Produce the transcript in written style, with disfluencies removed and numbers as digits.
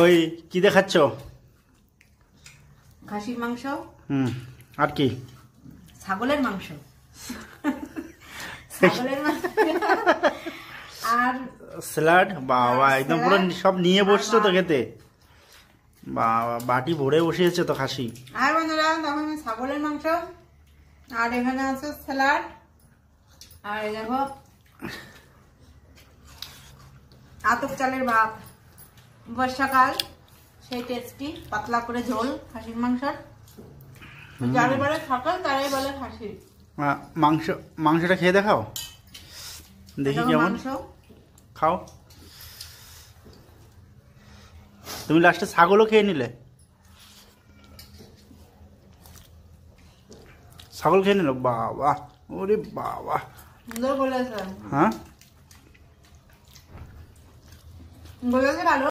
ওই কি দেখাচ্ছ? খাসির মাংস। আর কি? ছাগলের মাংস। ছাগলের মাংস আর স্যালাড। বাবা একদম পুরো সব নিয়ে বসছো তো খেতে। বাবা বাটি ভরে বসিয়েছে তো খাসি। আর বন্ধুরা তখন ছাগলের মাংস আর এখানে আছে স্যালাড আর এই দেখো আতপ চালের ভাত। বর্ষাকাল সেই টেস্টি পাতলা করে ঝোল খাসির মাংসর। যারে বলে সকাল তারাই বলে খাসি। মাংসটা খেয়ে দেখাও দেখি কেমন। খাও। তুমি লাস্টে ছাগলও খেয়ে নিলে। ছাগল খেয়ে নিল। বাবা ওরে বাবা সুন্দর বলেছে। হ্যাঁ বলেছে ভালো।